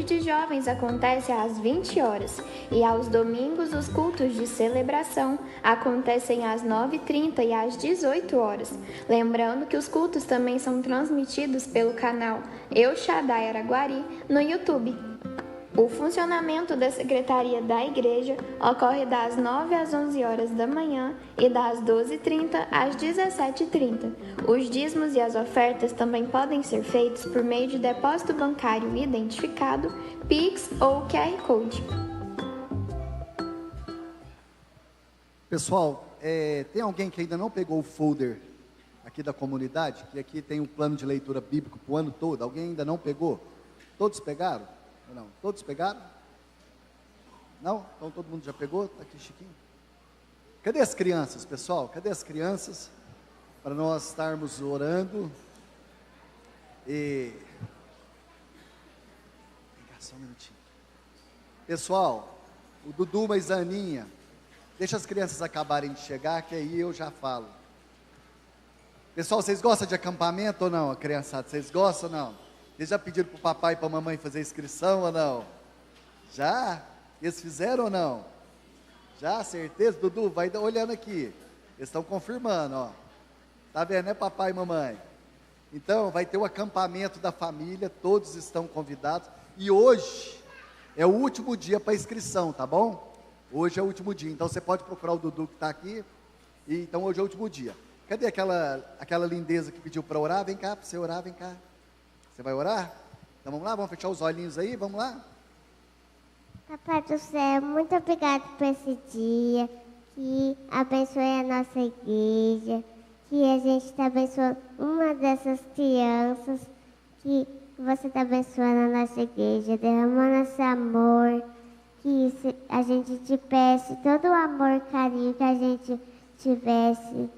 de jovens acontece às 20 horas e aos domingos os cultos de celebração acontecem às 9h30 e às 18 horas. Lembrando que os cultos também são transmitidos pelo canal El Shaddai Araguari no YouTube. O funcionamento da Secretaria da Igreja ocorre das 9 às 11 horas da manhã e das 12h30 às 17h30. Os dízimos e as ofertas também podem ser feitos por meio de depósito bancário identificado, Pix ou QR Code. Pessoal, tem alguém que ainda não pegou o folder aqui da comunidade? Que aqui tem um plano de leitura bíblico para o ano todo. Alguém ainda não pegou? Todos pegaram? Não, todos pegaram? Não? Então todo mundo já pegou? Está aqui, Chiquinho. Cadê as crianças, pessoal? Cadê as crianças? Para nós estarmos orando. Só um minutinho. Pessoal, o Dudu mais a Aninha, deixa as crianças acabarem de chegar, que aí eu já falo. Pessoal, vocês gostam de acampamento ou não, a criançada? Vocês gostam ou não? Eles já pediram para o papai e para a mamãe fazer inscrição ou não? Já? Eles fizeram ou não? Já, certeza? Dudu, vai olhando aqui. Eles estão confirmando, ó. Tá vendo, né, papai e mamãe? Então, vai ter o acampamento da família, todos estão convidados. E hoje é o último dia para inscrição, tá bom? Hoje é o último dia. Então, você pode procurar o Dudu que está aqui. Então, hoje é o último dia. Cadê aquela lindeza que pediu para orar? Vem cá, para você orar, vem cá. Você vai orar? Então vamos lá, vamos fechar os olhinhos aí, vamos lá? Papai do céu, muito obrigado por esse dia, que abençoe a nossa igreja, que a gente está abençoando uma dessas crianças, que você está abençoando a nossa igreja, derramando esse amor, que a gente te peça todo o amor e carinho que a gente tivesse,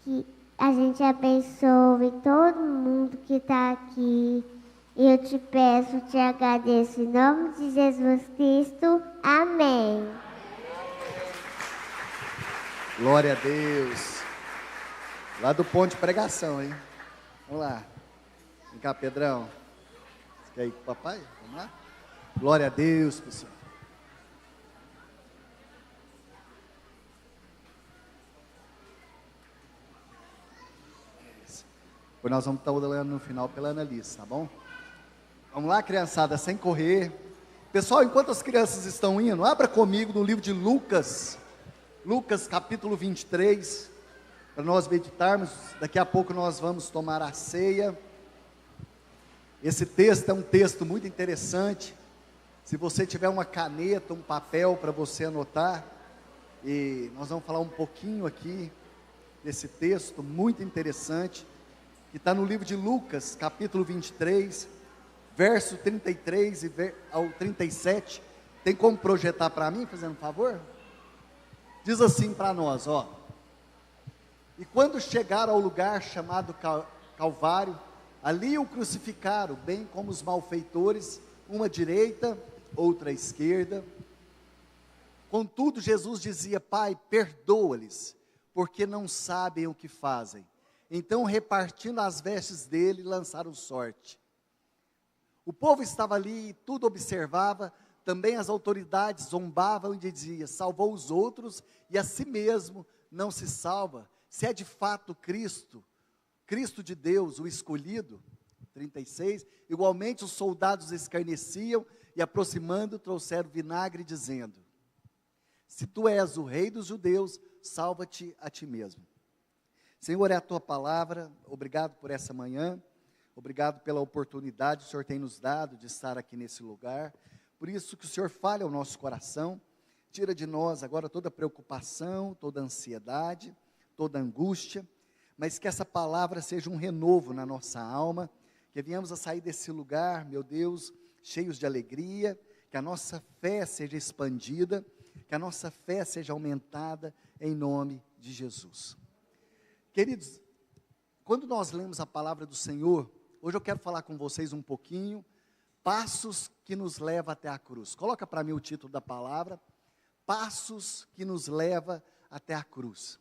que a gente abençoe todo mundo que está aqui. Eu te peço, te agradeço em nome de Jesus Cristo. Amém. Glória a Deus. Lá do ponto de pregação, hein? Vamos lá. Vem cá, Pedrão. Você quer ir com o papai? Vamos lá? Glória a Deus, pessoal. Depois nós vamos estar olhando no final pela Annalise, tá bom? Vamos lá, criançada, sem correr. Pessoal, enquanto as crianças estão indo, abra comigo no livro de Lucas, Lucas capítulo 23, para nós meditarmos. Daqui a pouco nós vamos tomar a ceia. Esse texto é um texto muito interessante. Se você tiver uma caneta, um papel para você anotar, e nós vamos falar um pouquinho aqui desse texto muito interessante, que está no livro de Lucas, capítulo 23, verso 33 ao 37, tem como projetar para mim, fazendo um favor? Diz assim para nós, ó: e quando chegaram ao lugar chamado Calvário, ali o crucificaram, bem como os malfeitores, uma à direita, outra à esquerda. Contudo, Jesus dizia: Pai, perdoa-lhes, porque não sabem o que fazem. Então, repartindo as vestes dele, lançaram sorte. O povo estava ali e tudo observava. Também as autoridades zombavam e diziam: salvou os outros e a si mesmo não se salva. Se é de fato Cristo, Cristo de Deus, o escolhido. 36. Igualmente os soldados escarneciam e, aproximando, trouxeram vinagre, dizendo: se tu és o rei dos judeus, salva-te a ti mesmo. Senhor, é a tua palavra. Obrigado por essa manhã. Obrigado pela oportunidade que o Senhor tem nos dado de estar aqui nesse lugar. Por isso que o Senhor fale ao nosso coração. Tira de nós agora toda preocupação, toda ansiedade, toda angústia. Mas que essa palavra seja um renovo na nossa alma. Que venhamos a sair desse lugar, meu Deus, cheios de alegria. Que a nossa fé seja expandida. Que a nossa fé seja aumentada em nome de Jesus. Queridos, quando nós lemos a palavra do Senhor, hoje eu quero falar com vocês um pouquinho, passos que nos levam até a cruz. Coloca para mim o título da palavra, passos que nos levam até a cruz.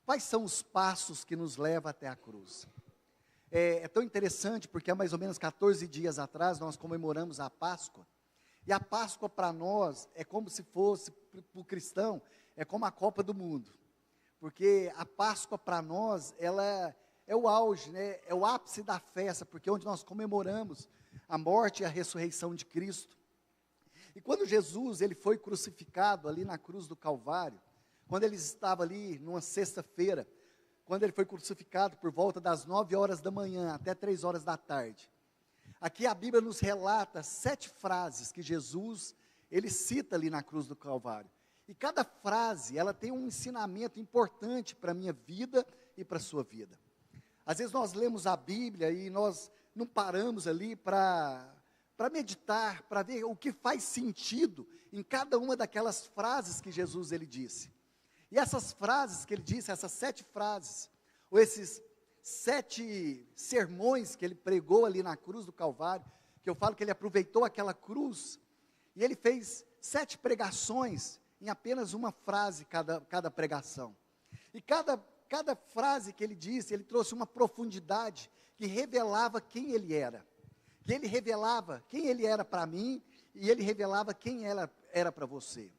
Quais são os passos que nos levam até a cruz? É tão interessante porque há mais ou menos 14 dias atrás nós comemoramos a Páscoa, E a Páscoa para nós é como se fosse, para o cristão, é como a Copa do Mundo. Porque a Páscoa para nós, ela é o auge, né? É o ápice da festa, porque é onde nós comemoramos a morte e a ressurreição de Cristo. E quando Jesus ele foi crucificado ali na cruz do Calvário, quando ele estava ali numa sexta-feira, quando ele foi crucificado por volta das 9 horas da manhã até 3 horas da tarde, aqui a Bíblia nos relata 7 frases que Jesus ele cita ali na cruz do Calvário. E cada frase, ela tem um ensinamento importante para a minha vida e para a sua vida. Às vezes nós lemos a Bíblia e nós não paramos ali para meditar, para ver o que faz sentido em cada uma daquelas frases que Jesus ele disse. E essas frases que ele disse, essas 7 frases, ou esses 7 sermões que ele pregou ali na cruz do Calvário, que eu falo que ele aproveitou aquela cruz, e ele fez 7 pregações, em apenas uma frase cada pregação. E cada frase que ele disse, ele trouxe uma profundidade que revelava quem ele era. Que ele revelava quem ele era para mim, e ele revelava quem ela era para você.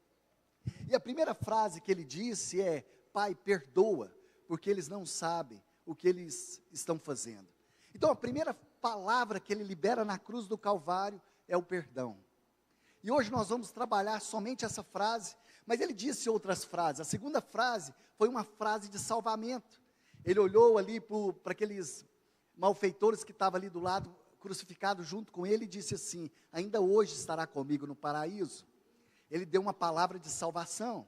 E a primeira frase que ele disse é: Pai, perdoa, porque eles não sabem o que eles estão fazendo. Então a primeira palavra que ele libera na cruz do Calvário é o perdão. E hoje nós vamos trabalhar somente essa frase, mas ele disse outras frases. A segunda frase foi uma frase de salvamento. Ele olhou ali para aqueles malfeitores que estavam ali do lado, crucificado junto com ele, e disse assim: ainda hoje estará comigo no paraíso. Ele deu uma palavra de salvação.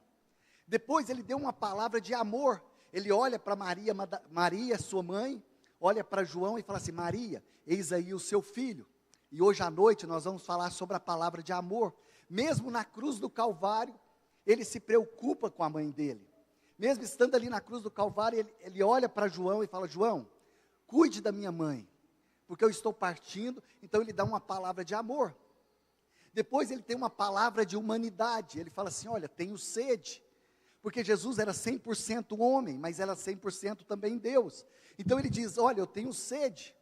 Depois ele deu uma palavra de amor. Ele olha para Maria, sua mãe, olha para João e fala assim: Maria, eis aí o seu filho. E hoje à noite nós vamos falar sobre a palavra de amor. Mesmo na cruz do Calvário, ele se preocupa com a mãe dele. Mesmo estando ali na cruz do Calvário, ele olha para João e fala: João, cuide da minha mãe, porque eu estou partindo. Então ele dá uma palavra de amor. Depois ele tem uma palavra de humanidade. Ele fala assim: olha, tenho sede. Porque Jesus era 100% homem, mas era 100% também Deus. Então ele diz: olha, eu tenho sede.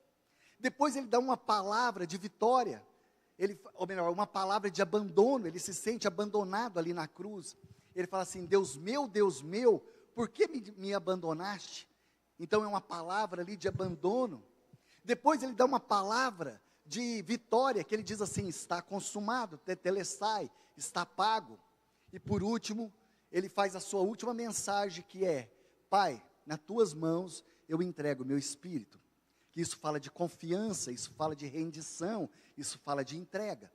Depois ele dá uma palavra de vitória, ou melhor, uma palavra de abandono. Ele se sente abandonado ali na cruz. Ele fala assim: Deus meu, por que me abandonaste? Então é uma palavra ali de abandono. Depois ele dá uma palavra de vitória, que ele diz assim: está consumado, tetelestai, está pago. E por último, ele faz a sua última mensagem, que é: Pai, nas tuas mãos eu entrego o meu espírito. Que isso fala de confiança, isso fala de rendição, isso fala de entrega.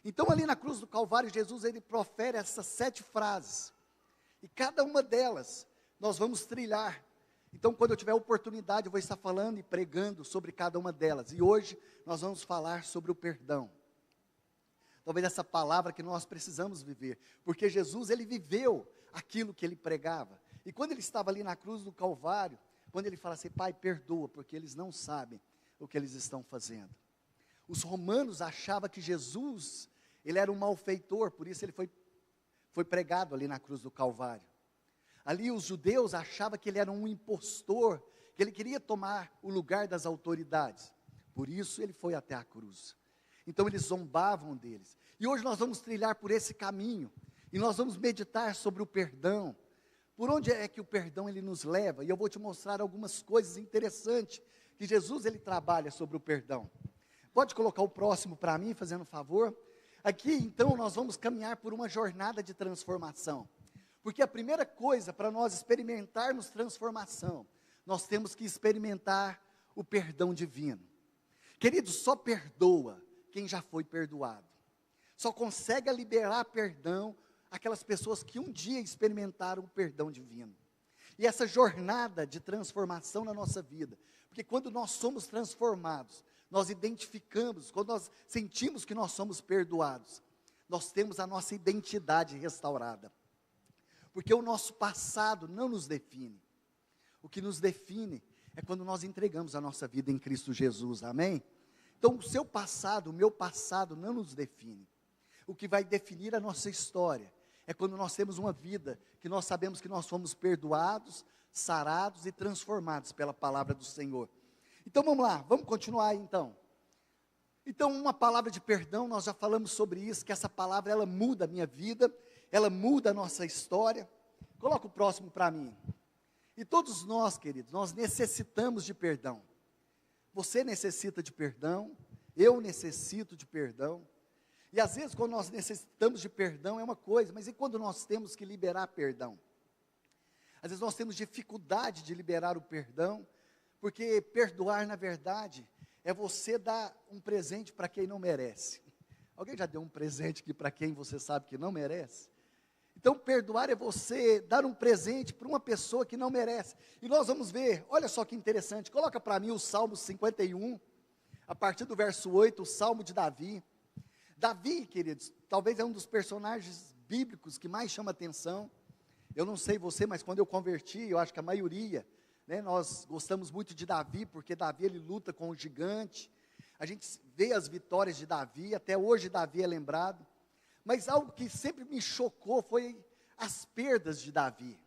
Então ali na cruz do Calvário, Jesus ele profere essas 7 frases. E cada uma delas nós vamos trilhar. Então quando eu tiver oportunidade, eu vou estar falando e pregando sobre cada uma delas. E hoje nós vamos falar sobre o perdão. Talvez essa palavra que nós precisamos viver, porque Jesus ele viveu aquilo que ele pregava. E quando ele estava ali na cruz do Calvário, quando ele fala assim: Pai, perdoa, porque eles não sabem o que eles estão fazendo. Os romanos achavam que Jesus, ele era um malfeitor, por isso ele foi pregado ali na cruz do Calvário. Ali os judeus achavam que ele era um impostor, que ele queria tomar o lugar das autoridades. Por isso ele foi até a cruz. Então eles zombavam deles. E hoje nós vamos trilhar por esse caminho, e nós vamos meditar sobre o perdão. Por onde é que o perdão ele nos leva? E eu vou te mostrar algumas coisas interessantes que Jesus ele trabalha sobre o perdão. Pode colocar o próximo para mim, fazendo um favor? Aqui então nós vamos caminhar por uma jornada de transformação. Porque a primeira coisa para nós experimentarmos transformação, nós temos que experimentar o perdão divino. Querido, só perdoa quem já foi perdoado. Só consegue liberar perdão aquelas pessoas que um dia experimentaram o perdão divino. E essa jornada de transformação na nossa vida, porque quando nós somos transformados, nós identificamos, quando nós sentimos que nós somos perdoados, nós temos a nossa identidade restaurada. Porque o nosso passado não nos define. O que nos define é quando nós entregamos a nossa vida em Cristo Jesus, amém? Então o seu passado, o meu passado não nos define. O que vai definir a nossa história é quando nós temos uma vida que nós sabemos que nós fomos perdoados, sarados e transformados pela palavra do Senhor. Então vamos lá, vamos continuar aí então. Então, uma palavra de perdão, nós já falamos sobre isso, que essa palavra, ela muda a minha vida, ela muda a nossa história. Coloca o próximo para mim. E todos nós, queridos, nós necessitamos de perdão. Você necessita de perdão, eu necessito de perdão. E às vezes, quando nós necessitamos de perdão, é uma coisa, mas e quando nós temos que liberar perdão? Às vezes nós temos dificuldade de liberar o perdão, porque perdoar, na verdade, é você dar um presente para quem não merece. Alguém já deu um presente aqui para quem você sabe que não merece? Então, perdoar é você dar um presente para uma pessoa que não merece. E nós vamos ver, olha só que interessante, coloca para mim o Salmo 51, a partir do verso 8, o Salmo de Davi. Davi, queridos, talvez é um dos personagens bíblicos que mais chama atenção. Eu não sei você, mas quando eu converti, eu acho que a maioria, né, nós gostamos muito de Davi, porque Davi ele luta com o gigante. A gente vê as vitórias de Davi, até hoje Davi é lembrado. Mas algo que sempre me chocou foi as perdas de Davi.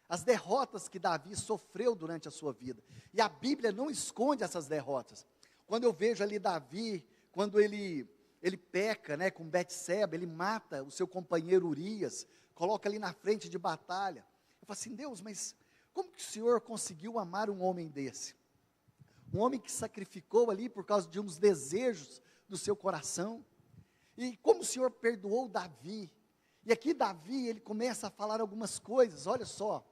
As derrotas que Davi sofreu durante a sua vida. E a Bíblia não esconde essas derrotas. Quando eu vejo ali Davi, quando ele peca, né, com Betseba, ele mata o seu companheiro Urias, coloca ali na frente de batalha. Eu falo assim, Deus, mas como que o Senhor conseguiu amar um homem desse? Um homem que sacrificou ali por causa de uns desejos do seu coração. E como o Senhor perdoou Davi. E aqui Davi, ele começa a falar algumas coisas, olha só.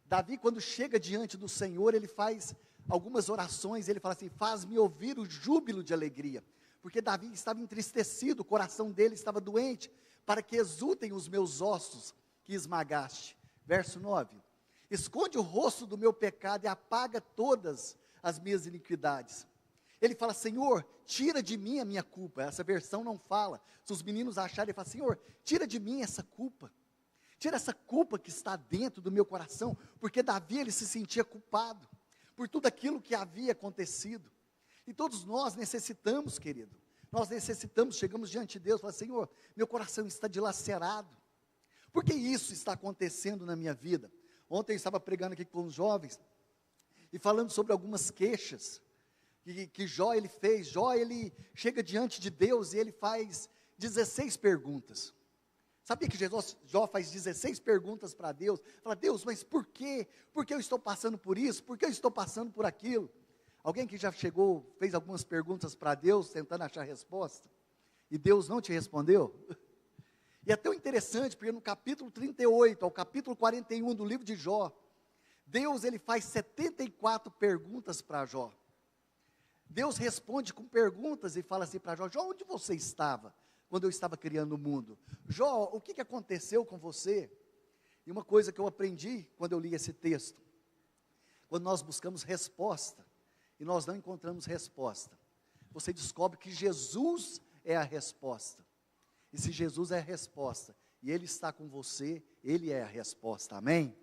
Davi, quando chega diante do Senhor, ele faz algumas orações, ele fala assim, faz-me ouvir o júbilo de alegria. Porque Davi estava entristecido, o coração dele estava doente, para que exultem os meus ossos que esmagaste. Verso 9, esconde o rosto do meu pecado e apaga todas as minhas iniquidades. Ele fala, Senhor, tira de mim a minha culpa. Essa versão não fala. Se os meninos acharem, ele fala, Senhor, tira de mim essa culpa. Tira essa culpa que está dentro do meu coração. Porque Davi, ele se sentia culpado por tudo aquilo que havia acontecido. E todos nós necessitamos, querido. Nós necessitamos, chegamos diante de Deus e falamos, Senhor, meu coração está dilacerado. Por que isso está acontecendo na minha vida? Ontem eu estava pregando aqui com os jovens e falando sobre algumas queixas que Jó ele fez. Jó ele chega diante de Deus e ele faz 16 perguntas. Sabia que Jó faz 16 perguntas para Deus? Fala, Deus, mas por quê? Por que eu estou passando por isso? Por que eu estou passando por aquilo? Alguém que já chegou, fez algumas perguntas para Deus, tentando achar resposta, e Deus não te respondeu? E é tão interessante, porque no capítulo 38 ao capítulo 41 do livro de Jó, Deus ele faz 74 perguntas para Jó. Deus responde com perguntas e fala assim para Jó, Jó, onde você estava quando eu estava criando o mundo? Jó, o que aconteceu com você? E uma coisa que eu aprendi quando eu li esse texto, quando nós buscamos resposta, e nós não encontramos resposta, você descobre que Jesus é a resposta. E se Jesus é a resposta, e Ele está com você, Ele é a resposta, amém?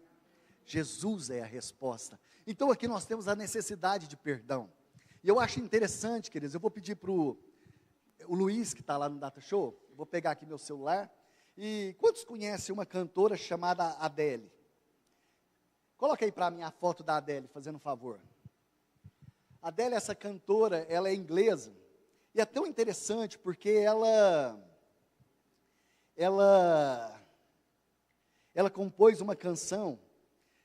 Jesus é a resposta. Então aqui nós temos a necessidade de perdão. E eu acho interessante, queridos, eu vou pedir para o Luiz, que está lá no Data Show, eu vou pegar aqui meu celular, e quantos conhecem uma cantora chamada Adele? Coloca aí para mim a foto da Adele, fazendo um favor. Adele, essa cantora, ela é inglesa, e é tão interessante, porque ela compôs uma canção,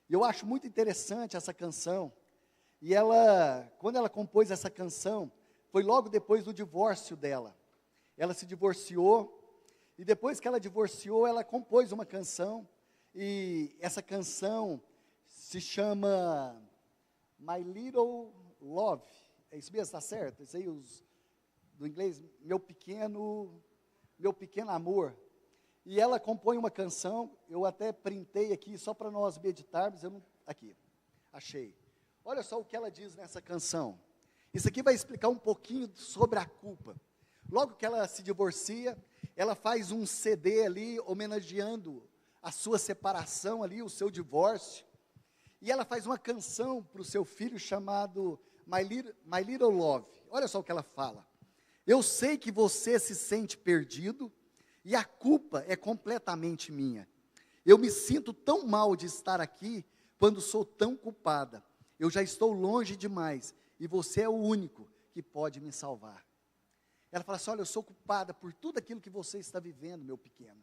e eu acho muito interessante essa canção, e quando ela compôs essa canção, foi logo depois do divórcio dela. Ela se divorciou, e depois que ela divorciou, ela compôs uma canção, e essa canção se chama My Little Love. É isso mesmo, está certo? Isso aí, do inglês, meu pequeno amor. E ela compõe uma canção, eu até printei aqui, só para nós meditarmos, aqui, achei. Olha só o que ela diz nessa canção. Isso aqui vai explicar um pouquinho sobre a culpa. Logo que ela se divorcia, ela faz um CD ali, homenageando a sua separação ali, o seu divórcio. E ela faz uma canção para o seu filho chamado My Little Love. Olha só o que ela fala. Eu sei que você se sente perdido, e a culpa é completamente minha. Eu me sinto tão mal de estar aqui, quando sou tão culpada. Eu já estou longe demais, e você é o único que pode me salvar. Ela fala assim: olha, eu sou culpada por tudo aquilo que você está vivendo, meu pequeno.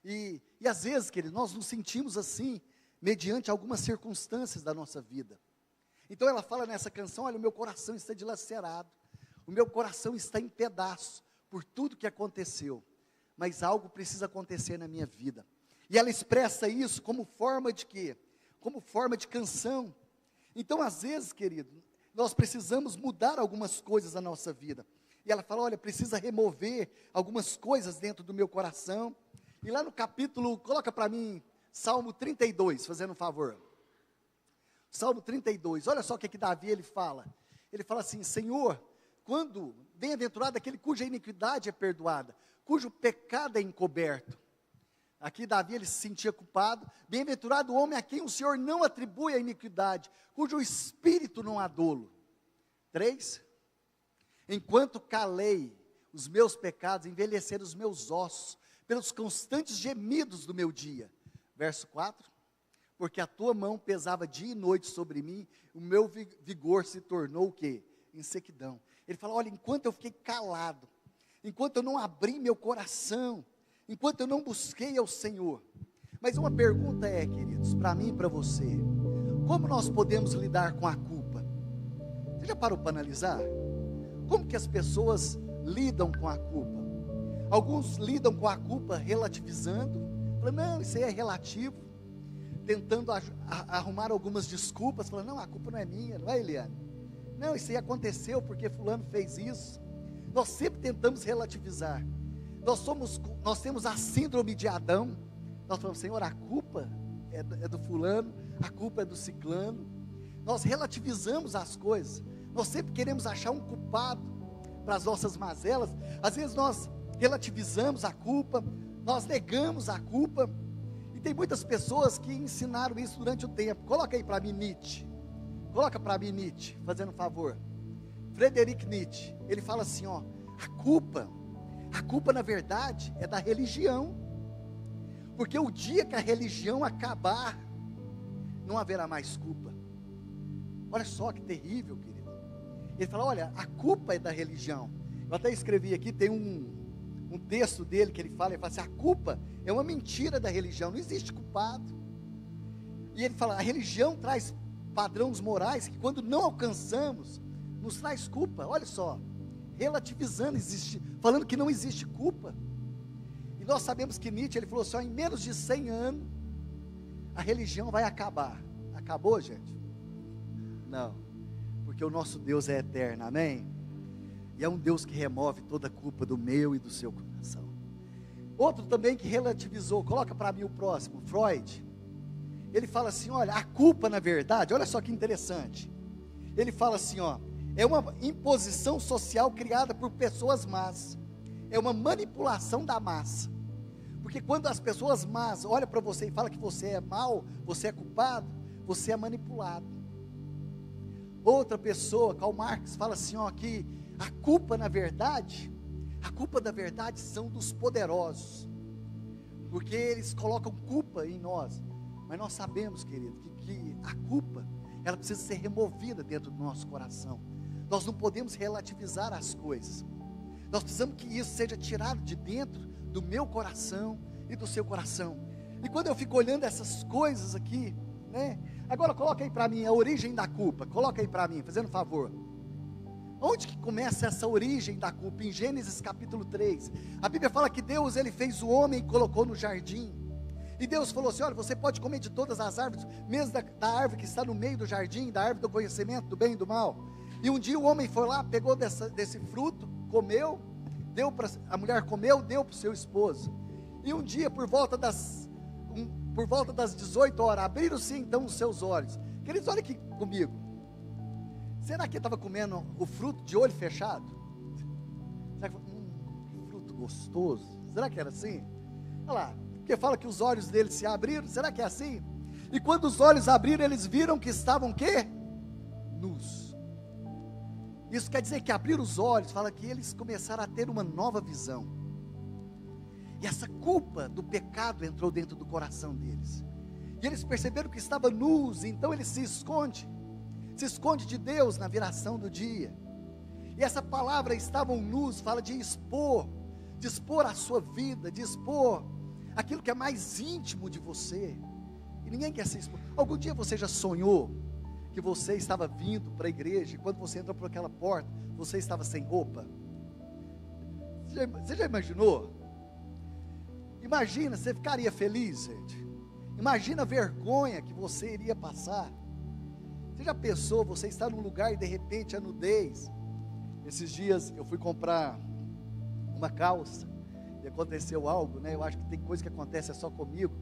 E às vezes, querido, nós nos sentimos assim, mediante algumas circunstâncias da nossa vida. Então ela fala nessa canção: olha, o meu coração está dilacerado, o meu coração está em pedaços, por tudo que aconteceu, mas algo precisa acontecer na minha vida. E ela expressa isso como forma de quê? Como forma de canção. Então, às vezes, querido, nós precisamos mudar algumas coisas na nossa vida. E ela fala: olha, precisa remover algumas coisas dentro do meu coração. E lá no capítulo, coloca para mim, Salmo 32, fazendo um favor. Salmo 32, olha só o que Davi ele fala. Ele fala assim: Senhor, quando bem-aventurado aquele cuja iniquidade é perdoada, cujo pecado é encoberto. Aqui Davi ele se sentia culpado. Bem-aventurado o homem a quem o Senhor não atribui a iniquidade, cujo espírito não há dolo. 3. Enquanto calei os meus pecados, envelheceram os meus ossos, pelos constantes gemidos do meu dia. Verso 4. Porque a tua mão pesava dia e noite sobre mim, o meu vigor se tornou o quê? Em sequidão. Ele fala: olha, enquanto eu fiquei calado, enquanto eu não abri meu coração, enquanto eu não busquei ao Senhor. Mas uma pergunta é, queridos, para mim e para você: como nós podemos lidar com a culpa? Você já parou para analisar? Como que as pessoas lidam com a culpa? Alguns lidam com a culpa relativizando, falando: não, isso aí é relativo, tentando arrumar algumas desculpas, falando: não, a culpa não é minha, não é, Eliane? Não, isso aí aconteceu porque fulano fez isso. Nós sempre tentamos relativizar. Nós temos a síndrome de Adão. Nós falamos: Senhor, a culpa é do fulano, a culpa é do ciclano. Nós relativizamos as coisas. Nós sempre queremos achar um culpado para as nossas mazelas. Às vezes nós relativizamos a culpa, nós negamos a culpa. E tem muitas pessoas que ensinaram isso durante o tempo. Coloca aí para mim Nietzsche. Coloca para mim Nietzsche, fazendo um favor. Friedrich Nietzsche, ele fala assim, ó: a culpa na verdade é da religião. Porque o dia que a religião acabar, não haverá mais culpa. Olha só que terrível, querido. Ele fala: olha, a culpa é da religião. Eu até escrevi aqui, tem um texto dele que ele fala assim: a culpa é uma mentira da religião, não existe culpado. E ele fala: a religião traz padrões morais que quando não alcançamos, nos traz culpa. Olha só, relativizando, falando que não existe culpa. E nós sabemos que Nietzsche, ele falou assim: ó, em menos de 100 anos, a religião vai acabar. Acabou, gente? Não, porque o nosso Deus é eterno, amém? E é um Deus que remove toda a culpa do meu e do seu coração. Outro também que relativizou, coloca para mim o próximo, Freud. Ele fala assim: olha, a culpa na verdade, olha só que interessante. Ele fala assim, ó: é uma imposição social criada por pessoas más. É uma manipulação da massa. Porque quando as pessoas más olham para você e falam que você é mau, você é culpado, você é manipulado. Outra pessoa, Karl Marx, fala assim, ó, que a culpa da verdade são dos poderosos. Porque eles colocam culpa em nós. Mas nós sabemos, querido, que a culpa, ela precisa ser removida dentro do nosso coração. Nós não podemos relativizar as coisas. Nós precisamos que isso seja tirado de dentro do meu coração e do seu coração. E quando eu fico olhando essas coisas aqui, né? Agora coloca aí para mim a origem da culpa. Coloca aí para mim, fazendo um favor. Onde que começa essa origem da culpa? Em Gênesis capítulo 3. A Bíblia fala que Deus, ele fez o homem e colocou no jardim. E Deus falou assim: olha, você pode comer de todas as árvores, mesmo da árvore que está no meio do jardim, da árvore do conhecimento do bem e do mal. E um dia o homem foi lá, pegou desse fruto, comeu, a mulher comeu, deu para o seu esposo. E um dia, por volta das 18 horas, abriram-se então os seus olhos. Queridos, olha aqui comigo. Será que ele estava comendo o fruto de olho fechado? Será que fruto gostoso? Será que era assim? Olha lá, porque fala que os olhos dele se abriram. Será que é assim? E quando os olhos abriram, eles viram que estavam o quê? Nus. Isso quer dizer que abrir os olhos, fala que eles começaram a ter uma nova visão. E essa culpa do pecado entrou dentro do coração deles. E eles perceberam que estavam nus, então eles se esconde de Deus na viração do dia. E essa palavra estavam nus, fala de expor a sua vida, de expor aquilo que é mais íntimo de você. E ninguém quer se expor. Algum dia você já sonhou que você estava vindo para a igreja e quando você entrou por aquela porta, você estava sem roupa? Você já imaginou? Imagina, você ficaria feliz, gente? Imagina a vergonha que você iria passar. Você já pensou, você está num lugar e de repente a nudez? Esses dias eu fui comprar uma calça e aconteceu algo, né? Eu acho que tem coisa que acontece só comigo.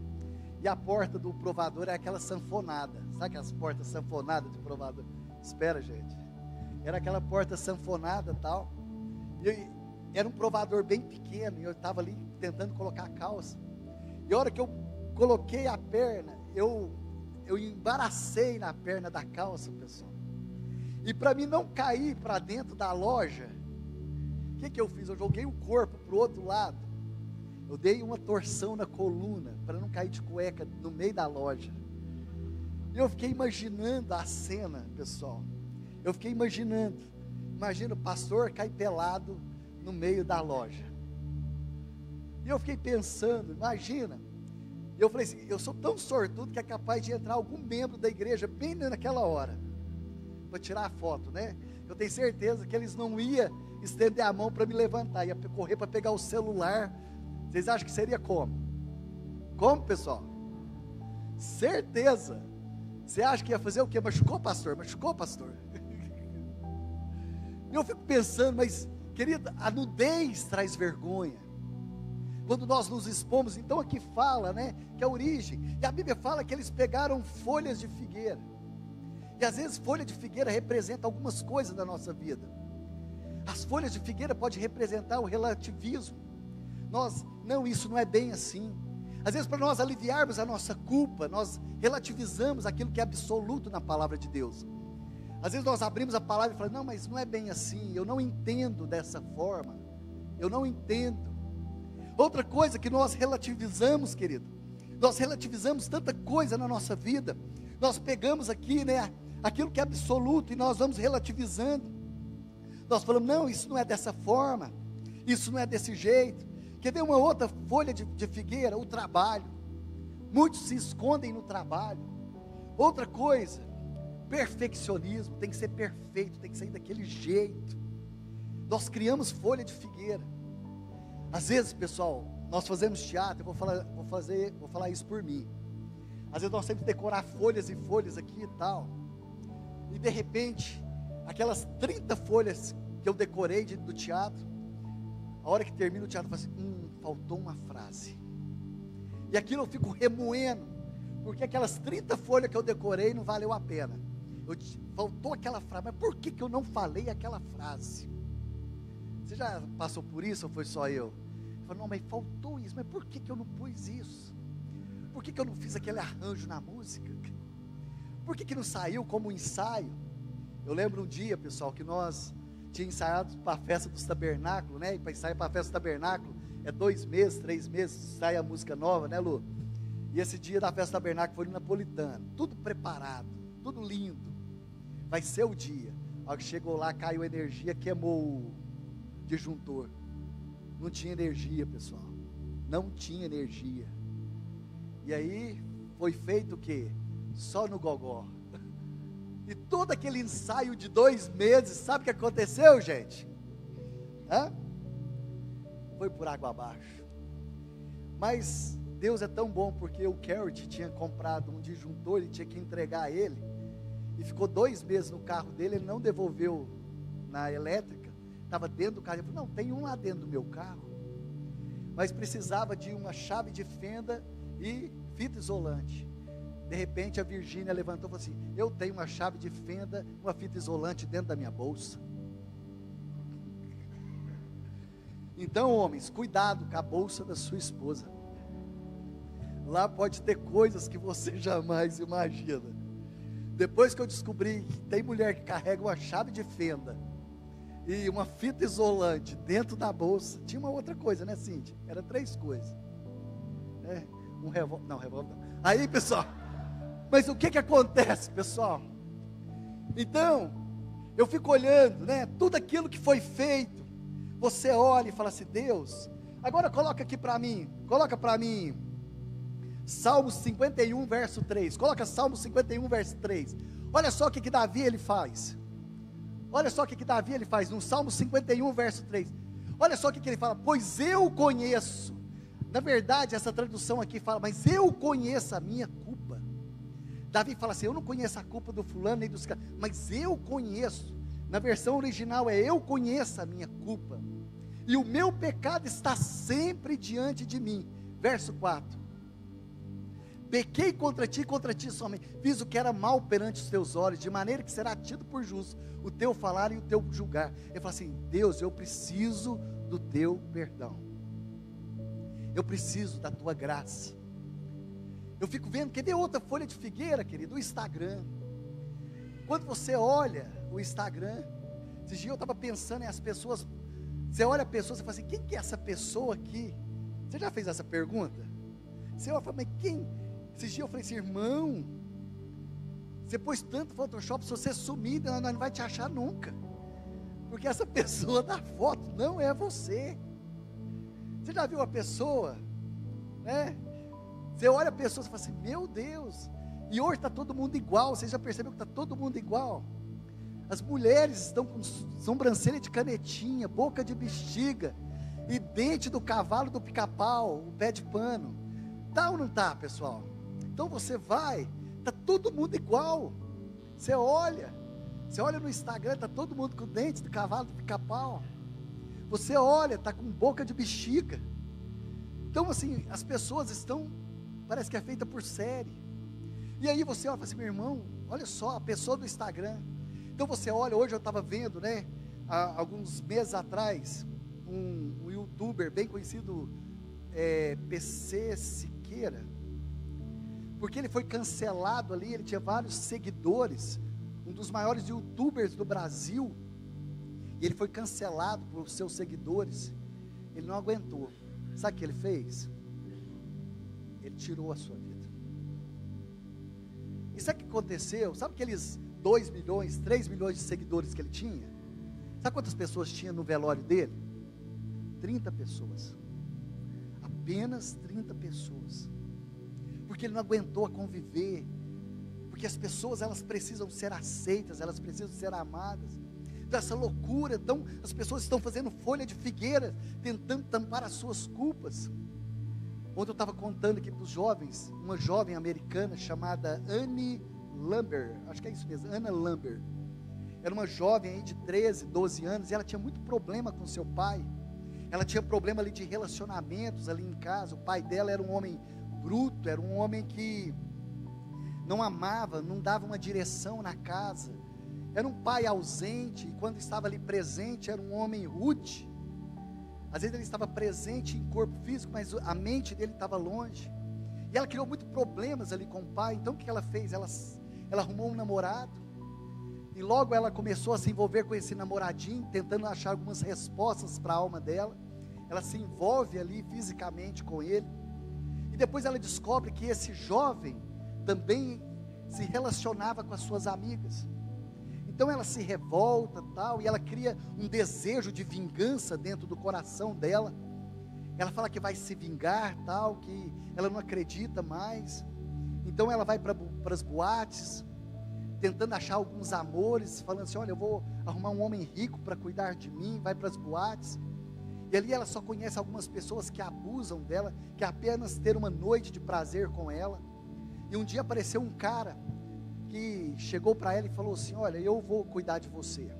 E a porta do provador é aquela sanfonada. Sabe aquelas portas sanfonadas de provador? Espera, gente. Era aquela porta sanfonada e tal. E era um provador bem pequeno. E eu estava ali tentando colocar a calça. E a hora que eu coloquei a perna, eu embaracei na perna da calça, pessoal. E para mim não cair para dentro da loja, o que eu fiz? Eu joguei o corpo para o outro lado. Eu dei uma torção na coluna para não cair de cueca no meio da loja. E eu fiquei imaginando a cena, pessoal. Eu fiquei imaginando. Imagina o pastor cair pelado no meio da loja. E eu fiquei pensando, imagina. E eu falei assim, eu sou tão sortudo que é capaz de entrar algum membro da igreja bem naquela hora. Para tirar a foto, né? Eu tenho certeza que eles não iam estender a mão para me levantar. Ia correr para pegar o celular. Vocês acham que seria como? Como, pessoal? Certeza. Você acha que ia fazer o quê? Machucou, pastor? Machucou, pastor? E eu fico pensando, mas, querida, a nudez traz vergonha. Quando nós nos expomos, então aqui fala, né, que a origem, e a Bíblia fala que eles pegaram folhas de figueira. E às vezes folha de figueira representa algumas coisas da nossa vida. As folhas de figueira podem representar o relativismo. Isso não é bem assim. Às vezes, para nós aliviarmos a nossa culpa, nós relativizamos aquilo que é absoluto na palavra de Deus. Às vezes nós abrimos a palavra e falamos, não, mas não é bem assim, eu não entendo dessa forma, eu não entendo. Outra coisa que nós relativizamos, querido, nós relativizamos tanta coisa na nossa vida, nós pegamos aqui, né, aquilo que é absoluto e nós vamos relativizando. Nós falamos, não, isso não é dessa forma, isso não é desse jeito. Quer ver uma outra folha de figueira? O trabalho. Muitos se escondem no trabalho. Outra coisa, perfeccionismo. Tem que ser perfeito, tem que ser daquele jeito. Nós criamos folha de figueira. Às vezes, pessoal, nós fazemos teatro. Eu vou falar isso por mim. Às vezes nós temos que decorar folhas e folhas aqui e tal. E de repente, aquelas 30 folhas que eu decorei do teatro, a hora que termina o teatro, eu falo assim, faltou uma frase. E aquilo eu fico remoendo, porque aquelas 30 folhas que eu decorei não valeu a pena. Faltou aquela frase, mas por que eu não falei aquela frase? Você já passou por isso ou foi só eu? Eu falo, não, mas faltou isso, mas por que eu não pus isso? Por que eu não fiz aquele arranjo na música? Por que não saiu como um ensaio? Eu lembro um dia, pessoal, que nós tinha ensaiado para a festa dos tabernáculos, né? E para ensaiar para a festa do tabernáculo é 2 meses, 3 meses, sai a música nova, né, Lu? E esse dia da festa do tabernáculo foi no Napolitano, tudo preparado, tudo lindo. Vai ser o dia. A hora que chegou lá, caiu a energia, queimou o disjuntor. Não tinha energia, pessoal. Não tinha energia. E aí foi feito o quê? Só no gogó. E todo aquele ensaio de 2 meses, sabe o que aconteceu, gente? Foi por água abaixo. Mas Deus é tão bom, porque o Carrot tinha comprado um disjuntor, ele tinha que entregar a ele, e ficou 2 meses no carro dele, ele não devolveu na elétrica, estava dentro do carro, ele falou, não, tem um lá dentro do meu carro, mas precisava de uma chave de fenda e fita isolante. De repente a Virgínia levantou e falou assim, eu tenho uma chave de fenda, uma fita isolante dentro da minha bolsa. Então, homens, cuidado com a bolsa da sua esposa. Lá pode ter coisas que você jamais imagina. Depois que eu descobri que tem mulher que carrega uma chave de fenda e uma fita isolante dentro da bolsa, tinha uma outra coisa, né, Cíntia? Era 3 coisas. Um revólver, não. Aí, pessoal, mas o que acontece, pessoal? Então, Eu fico olhando, né, tudo aquilo que foi feito. Você olha e fala assim: Deus, agora coloca aqui para mim, coloca para mim Salmos 51 verso 3, coloca Salmos 51 verso 3, olha só o que Davi ele faz, olha só o que Davi ele faz, no Salmo 51 verso 3, olha só o que ele fala: pois eu conheço, na verdade essa tradução aqui fala, mas eu conheço a minha culpa. Davi fala assim: eu não conheço a culpa do fulano nem dos caras, mas eu conheço. Na versão original é: eu conheço a minha culpa, e o meu pecado está sempre diante de mim. Verso 4: pequei contra ti somente, fiz o que era mal perante os teus olhos, de maneira que será tido por justo o teu falar e o teu julgar. Ele fala assim: Deus, eu preciso do teu perdão, eu preciso da tua graça. Eu fico vendo, quer ver outra folha de figueira, querido? O Instagram. Quando você olha o Instagram, esses dias eu estava pensando em as pessoas, você olha a pessoa, você fala assim: quem que é essa pessoa aqui? Você já fez essa pergunta? Você olha e fala: mas quem? Esses dias eu falei assim: irmão, você pôs tanto Photoshop, se você sumir, nós não vai te achar nunca, porque essa pessoa da foto não é você. Você já viu a pessoa, né? Você olha a pessoa e fala assim: meu Deus. E hoje está todo mundo igual. Você já percebeu que está todo mundo igual? As mulheres estão com sobrancelha de canetinha, boca de bexiga, e dente do cavalo do pica-pau, o pé de pano. Tá ou não tá, pessoal? Então você vai, está todo mundo igual. Você olha no Instagram, está todo mundo com dente do cavalo do pica-pau. Você olha, está com boca de bexiga. Então assim, as pessoas estão, parece que é feita por série. E aí você olha e fala assim: meu irmão, olha só, a pessoa do Instagram. Então você olha, hoje eu estava vendo, né, há alguns meses atrás, um youtuber bem conhecido, PC Siqueira, porque ele foi cancelado ali, ele tinha vários seguidores, um dos maiores youtubers do Brasil, e ele foi cancelado por seus seguidores. Ele não aguentou. Sabe o que ele fez? Ele tirou a sua vida. E sabe o que aconteceu? Sabe aqueles 2 milhões, 3 milhões de seguidores que ele tinha? Sabe quantas pessoas tinha no velório dele? 30 pessoas. Apenas 30 pessoas. Porque ele não aguentou a conviver. Porque as pessoas, elas precisam ser aceitas, elas precisam ser amadas. Dessa loucura, então as pessoas estão fazendo folha de figueira, tentando tampar as suas culpas. Ontem eu estava contando aqui para os jovens, uma jovem americana chamada Annie Lambert, acho que é isso mesmo, Anna Lambert. Era uma jovem aí de 13, 12 anos, e ela tinha muito problema com seu pai. Ela tinha problema ali de relacionamentos ali em casa. O pai dela era um homem bruto, era um homem que não amava, não dava uma direção na casa. Era um pai ausente, e quando estava ali presente, era um homem rude. Às vezes ele estava presente em corpo físico, mas a mente dele estava longe. E ela criou muitos problemas ali com o pai. Então o que ela fez? Ela arrumou um namorado. E logo ela começou a se envolver com esse namoradinho, tentando achar algumas respostas para a alma dela. Ela se envolve ali fisicamente com ele. E depois ela descobre que esse jovem também se relacionava com as suas amigas. Então ela se revolta, tal, e ela cria um desejo de vingança dentro do coração dela. Ela fala que vai se vingar, tal, que ela não acredita mais. Então ela vai para as boates, tentando achar alguns amores, falando assim: olha, eu vou arrumar um homem rico para cuidar de mim. Vai para as boates, e ali ela só conhece algumas pessoas que abusam dela, que apenas ter uma noite de prazer com ela. E um dia apareceu um cara que chegou para ela e falou assim: olha, eu vou cuidar de você,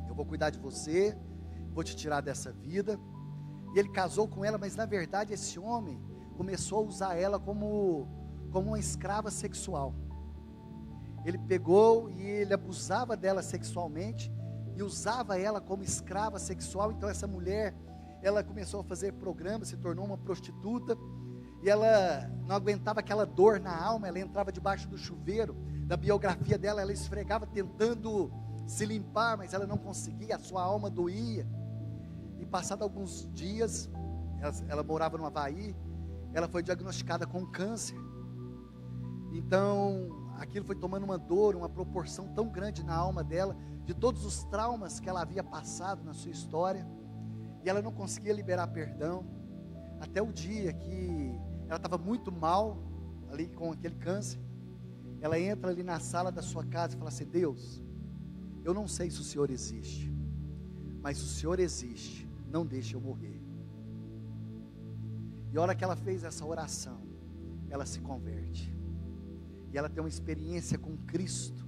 eu vou cuidar de você, vou te tirar dessa vida. E ele casou com ela, mas na verdade esse homem começou a usar ela como uma escrava sexual. Ele pegou e ele abusava dela sexualmente, e usava ela como escrava sexual. Então essa mulher, ela começou a fazer programas, se tornou uma prostituta, e ela não aguentava aquela dor na alma, ela entrava debaixo do chuveiro. Na biografia dela, ela esfregava tentando se limpar, mas ela não conseguia, a sua alma doía. E passado alguns dias, ela morava no Havaí, ela foi diagnosticada com câncer. Então aquilo foi tomando uma dor, uma proporção tão grande na alma dela, de todos os traumas que ela havia passado na sua história, e ela não conseguia liberar perdão, até o dia que ela estava muito mal, ali com aquele câncer. Ela entra ali na sala da sua casa e fala assim: Deus, eu não sei se o Senhor existe, mas se o Senhor existe, não deixe eu morrer. E a hora que ela fez essa oração, ela se converte, e ela tem uma experiência com Cristo,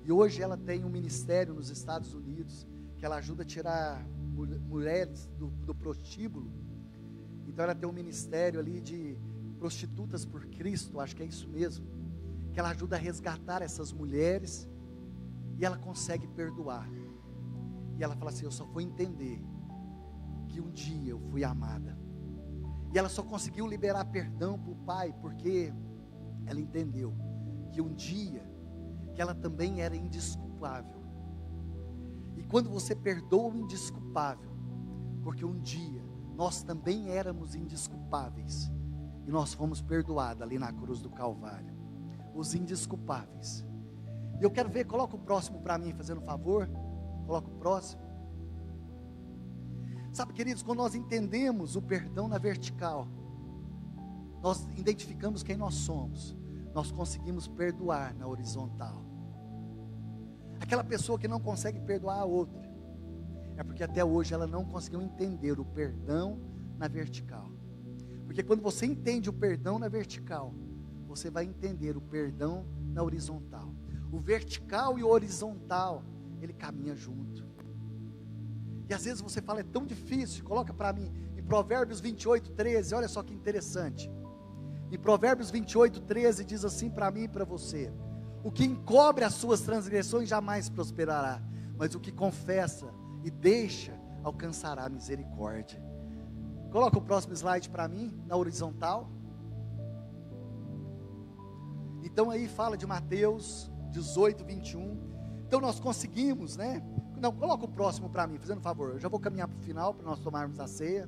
e hoje ela tem um ministério nos Estados Unidos, que ela ajuda a tirar mulheres do prostíbulo. Então ela tem um ministério ali de prostitutas por Cristo, acho que é isso mesmo, que ela ajuda a resgatar essas mulheres, e ela consegue perdoar, e ela fala assim: eu só fui entender que um dia eu fui amada, e ela só conseguiu liberar perdão para o pai, porque ela entendeu que um dia, que ela também era indesculpável, e quando você perdoa o indesculpável, porque um dia nós também éramos indesculpáveis, e nós fomos perdoados ali na cruz do Calvário, os indesculpáveis. E eu quero ver, coloca o próximo para mim, fazendo um favor, coloca o próximo. Sabe, queridos, quando nós entendemos o perdão na vertical, nós identificamos quem nós somos, nós conseguimos perdoar na horizontal. Aquela pessoa que não consegue perdoar a outra, é porque até hoje ela não conseguiu entender o perdão na vertical. Porque quando você entende o perdão na vertical, você vai entender o perdão na horizontal. O vertical e o horizontal, ele caminha junto. E às vezes você fala: é tão difícil. Coloca para mim em Provérbios 28:13, olha só que interessante. Em Provérbios 28:13 diz assim para mim e para você: o que encobre as suas transgressões jamais prosperará, mas o que confessa e deixa alcançará a misericórdia. Coloca o próximo slide para mim, na horizontal. Então aí fala de Mateus 18:21. Então nós conseguimos, né? Não, coloca o próximo para mim, fazendo um favor. Eu já vou caminhar para o final, para nós tomarmos a ceia.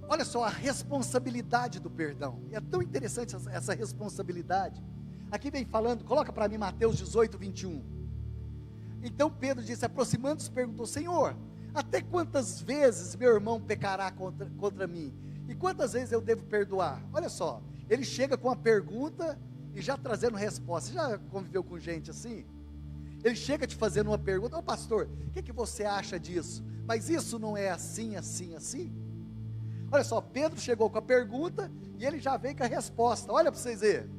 Olha só a responsabilidade do perdão. E é tão interessante essa responsabilidade. Aqui vem falando, coloca para mim Mateus 18:21. Então Pedro disse, aproximando-se, perguntou: Senhor, até quantas vezes meu irmão pecará contra mim? E quantas vezes eu devo perdoar? Olha só, ele chega com a pergunta e já trazendo resposta. Você já conviveu com gente assim? Ele chega te fazendo uma pergunta: ô pastor, o que você acha disso? Mas isso não é assim, assim, assim? Olha só, Pedro chegou com a pergunta e ele já veio com a resposta. Olha para vocês verem.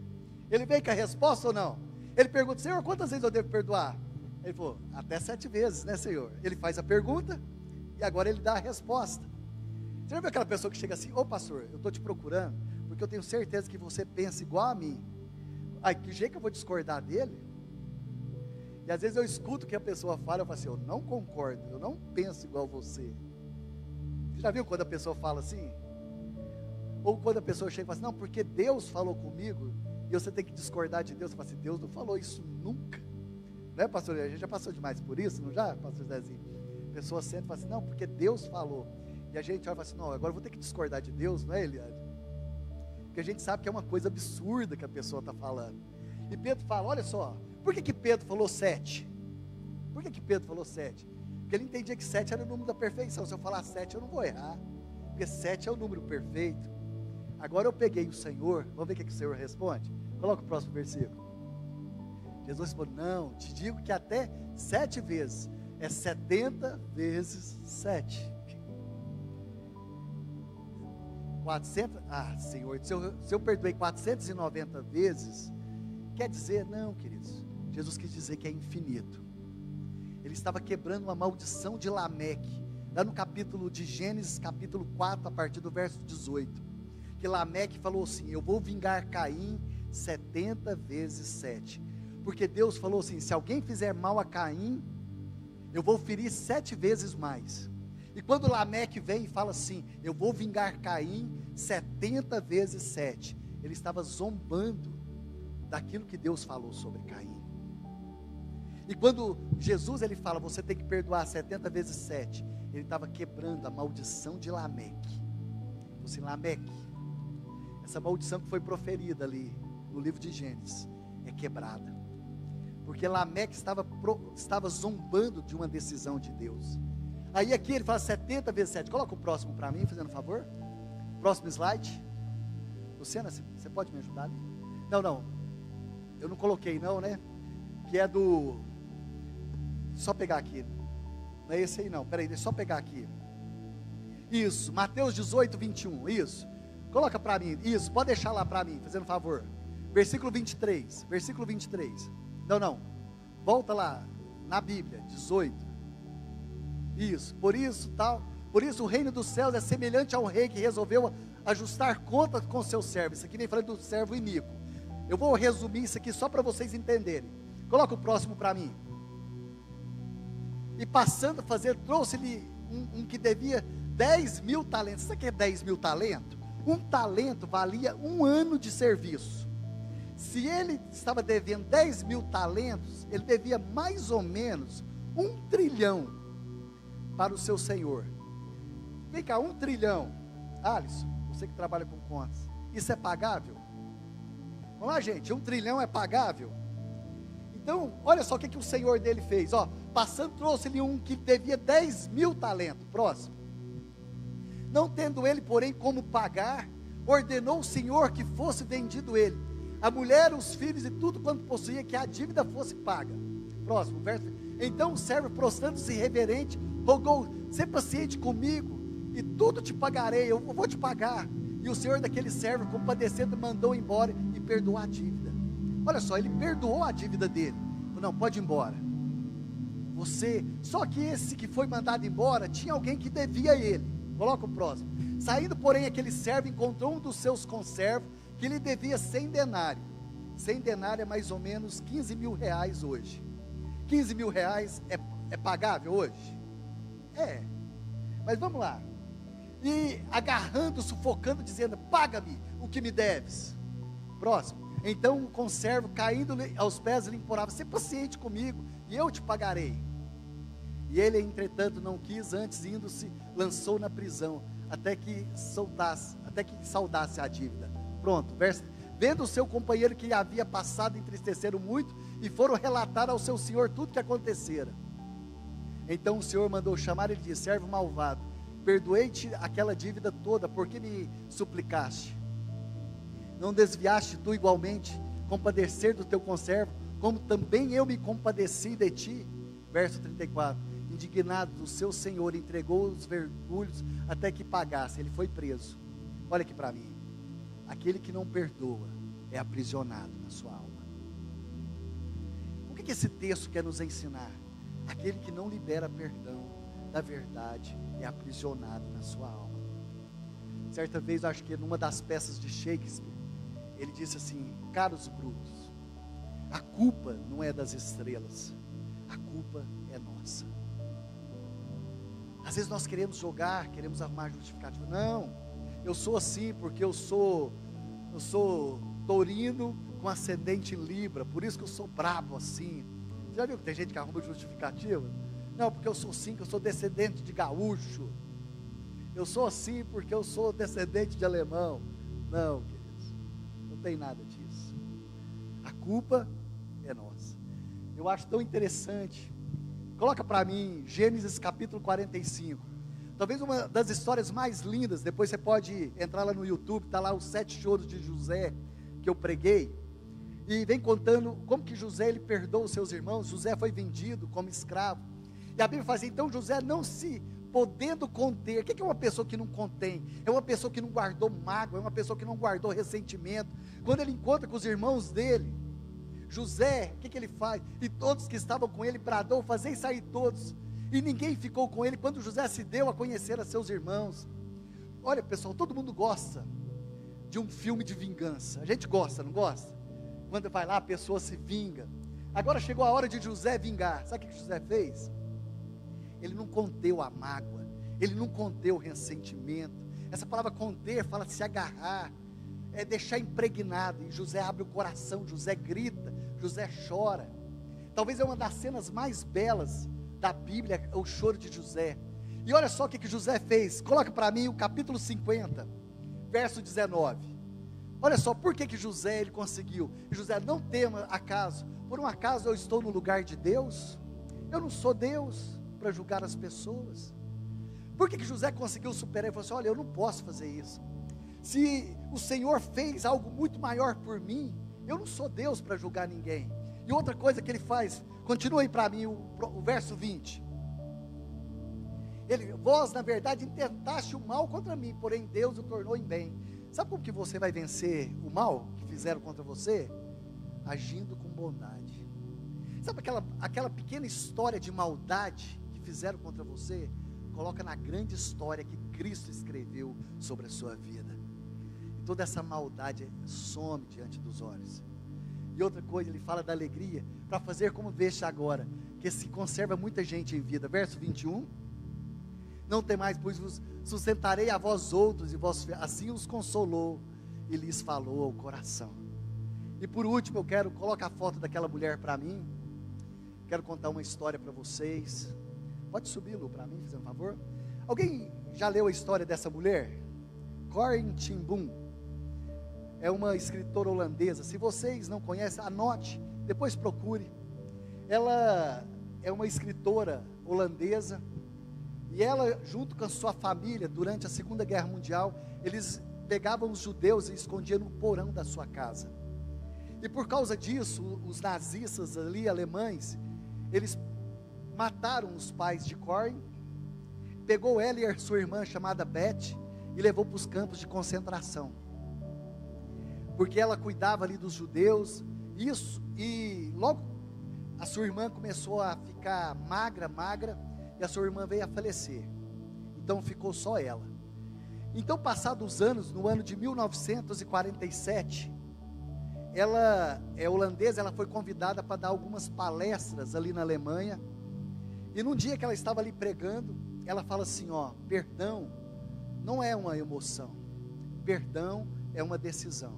Ele veio com a resposta ou não? Ele pergunta: Senhor, quantas vezes eu devo perdoar? Ele falou: até 7 vezes, né, Senhor? Ele faz a pergunta e agora ele dá a resposta. Você já viu aquela pessoa que chega assim: ô pastor, eu estou te procurando porque eu tenho certeza que você pensa igual a mim. Ai, que jeito que eu vou discordar dele? E às vezes eu escuto o que a pessoa fala, eu falo assim: eu não concordo, eu não penso igual você. Você já viu quando a pessoa fala assim? Ou quando a pessoa chega e fala assim: não, porque Deus falou comigo, e você tem que discordar de Deus. Você fala assim: Deus não falou isso nunca. Né, pastor? A gente já passou demais por isso, não já, pastor Zezinho? A pessoa senta e fala assim: não, porque Deus falou. E a gente olha e fala assim: não, agora eu vou ter que discordar de Deus, não é, Eliane? Porque a gente sabe que é uma coisa absurda que a pessoa está falando. E Pedro fala: olha só, por que Pedro falou 7? Por que Pedro falou 7? Porque ele entendia que 7 era o número da perfeição. Se eu falar 7 eu não vou errar, porque 7 é o número perfeito. Agora eu peguei o Senhor, vamos ver o que o Senhor responde? Coloca o próximo versículo. Jesus falou: não, te digo que até 7 vezes, é 70 vezes 7. 400, Senhor, se eu perdoei 490 vezes, quer dizer, não, queridos, Jesus quis dizer que é infinito. Ele estava quebrando uma maldição de Lameque, lá no capítulo de Gênesis, capítulo 4, a partir do verso 18, que Lameque falou assim: eu vou vingar Caim 70 vezes 7, porque Deus falou assim: se alguém fizer mal a Caim, eu vou ferir 7 vezes mais. E quando Lameque vem e fala assim: eu vou vingar Caim 70 vezes 7, ele estava zombando daquilo que Deus falou sobre Caim. E quando Jesus ele fala: você tem que perdoar 70 vezes 7, ele estava quebrando a maldição de Lameque. Assim, Lameque, essa maldição que foi proferida ali no livro de Gênesis, é quebrada. Porque Lameque estava zombando de uma decisão de Deus. Aí aqui ele fala 70 vezes 7. Coloca o próximo para mim, fazendo favor. Próximo slide. Luciana, você pode me ajudar ali? Não. Eu não coloquei não, né? Que é do... Só pegar aqui. Não é esse aí não. Peraí, deixa eu só pegar aqui. Isso, Mateus 18, 21. Isso. Coloca para mim. Isso, pode deixar lá para mim, fazendo favor. Versículo 23. Versículo 23. Não. Volta lá. Na Bíblia, 18. Isso. Por isso o reino dos céus é semelhante ao rei que resolveu ajustar contas com seu servo. Isso aqui vem falando do servo iníquo. Eu vou resumir isso aqui só para vocês entenderem. Coloca o próximo para mim. E passando a fazer, trouxe-lhe um que devia 10.000 talentos. Sabe o que é 10.000 talentos? Um talento valia 1 ano de serviço. Se ele estava devendo 10.000 talentos, ele devia mais ou menos 1 trilhão para o seu senhor. Vem cá, 1 trilhão. Alisson, você que trabalha com contas, isso é pagável? Vamos lá, gente, 1 trilhão é pagável? Então, olha só o que o senhor dele fez. Passando, trouxe-lhe um que devia 10.000 talentos. Próximo. Não tendo ele, porém, como pagar, ordenou o senhor que fosse vendido ele, a mulher, os filhos e tudo quanto possuía, que a dívida fosse paga. Próximo, verso. Então o servo, prostrando-se reverente, rogou: sê paciente comigo, e tudo te pagarei, eu vou te pagar. E o senhor daquele servo, compadecendo, mandou embora e perdoou a dívida. Olha só, ele perdoou a dívida dele. Não, pode ir embora. Só que esse que foi mandado embora, tinha alguém que devia a ele. Coloca o próximo. Saindo, porém, aquele servo encontrou um dos seus conservos, que lhe devia 100 denários. 100 denários é mais ou menos 15 mil reais hoje. 15 mil reais é pagável hoje? É. Mas vamos lá. E agarrando, sufocando, dizendo: paga-me o que me deves. Próximo. Então o conservo, caindo aos pés, lhe implorava: sê paciente comigo, e eu te pagarei. E ele, entretanto, não quis, antes indo-se, lançou na prisão, até que saudasse a dívida. Pronto, vendo o seu companheiro que havia passado, entristeceram muito, e foram relatar ao seu senhor tudo que acontecera. Então o senhor mandou chamar, ele disse: servo malvado, perdoei-te aquela dívida toda, porque me suplicaste? Não desviaste tu igualmente compadecer do teu conservo, como também eu me compadeci de ti? Verso 34. Indignado, o seu senhor entregou os vergulhos até que pagasse. Ele foi preso. Olha aqui para mim. Aquele que não perdoa é aprisionado na sua alma. O que esse texto quer nos ensinar? Aquele que não libera perdão da verdade é aprisionado na sua alma. Certa vez, acho que numa das peças de Shakespeare, ele disse assim: caros brutos, a culpa não é das estrelas, a culpa é nossa. Às vezes nós queremos arrumar justificativa. Não, eu sou assim porque eu sou taurino com ascendente em Libra, por isso que eu sou brabo assim. Você já viu que tem gente que arruma justificativa? Não, porque eu sou assim, que eu sou descendente de gaúcho. Eu sou assim porque eu sou descendente de alemão. Não, queridos, não tem nada disso. A culpa é nossa. Eu acho tão interessante. Coloca para mim Gênesis capítulo 45. Talvez uma das histórias mais lindas. Depois você pode entrar lá no YouTube, está lá os 7 choros de José que eu preguei, e vem contando como que José, ele perdoou os seus irmãos. José foi vendido como escravo, e a Bíblia faz assim: então José, não se podendo conter. O que é uma pessoa que não contém? É uma pessoa que não guardou mágoa, é uma pessoa que não guardou ressentimento. Quando ele encontra com os irmãos dele, José, o que ele faz? E todos que estavam com ele bradou: fazei sair todos. E ninguém ficou com ele. Quando José se deu a conhecer a seus irmãos. Olha, pessoal, todo mundo gosta de um filme de vingança. A gente gosta, não gosta? Quando vai lá, a pessoa se vinga. Agora chegou a hora de José vingar. Sabe o que José fez? Ele não conteu a mágoa, ele não conteu o ressentimento. Essa palavra conter fala se agarrar, é deixar impregnado. E José abre o coração, José grita, José chora. Talvez é uma das cenas mais belas da Bíblia, o choro de José. E olha só o que José fez. Coloca para mim o capítulo 50, verso 19. Olha só, por que José ele conseguiu? José, não tema acaso, por um acaso eu estou no lugar de Deus? Eu não sou Deus para julgar as pessoas. Por que José conseguiu superar? Ele falou assim, olha, eu não posso fazer isso. Se o Senhor fez algo muito maior por mim, eu não sou Deus para julgar ninguém. E outra coisa que ele faz, continua aí para mim o verso 20. Vós na verdade intentaste o mal contra mim, porém Deus o tornou em bem. Sabe como que você vai vencer o mal que fizeram contra você? Agindo com bondade. Sabe aquela pequena história de maldade que fizeram contra você? Coloca na grande história que Cristo escreveu sobre a sua vida. E toda essa maldade some diante dos olhos. E outra coisa, ele fala da alegria, para fazer como veste agora, que se conserva muita gente em vida. Verso 21. Não temais, pois vos sustentarei a vós outros, e vós, assim os consolou, e lhes falou ao coração. E por último, eu quero colocar a foto daquela mulher para mim. Quero contar uma história para vocês. Pode subir, Lu, para mim, fazendo um favor. Alguém já leu a história dessa mulher? Corrie ten Boom. É uma escritora holandesa. Se vocês não conhecem, anote, depois procure. Ela é uma escritora holandesa. E ela, junto com a sua família, durante a Segunda Guerra Mundial, eles pegavam os judeus e escondiam no porão da sua casa. E por causa disso, os nazistas ali, alemães, eles mataram os pais de Corrie, pegou ela e a sua irmã, chamada Beth, e levou para os campos de concentração. Porque ela cuidava ali dos judeus, e logo a sua irmã começou a ficar magra, e a sua irmã veio a falecer. Então ficou só ela. Então, passados os anos, no ano de 1947, ela é holandesa, ela foi convidada para dar algumas palestras ali na Alemanha. E num dia que ela estava ali pregando, ela fala assim, ó, perdão não é uma emoção, perdão é uma decisão.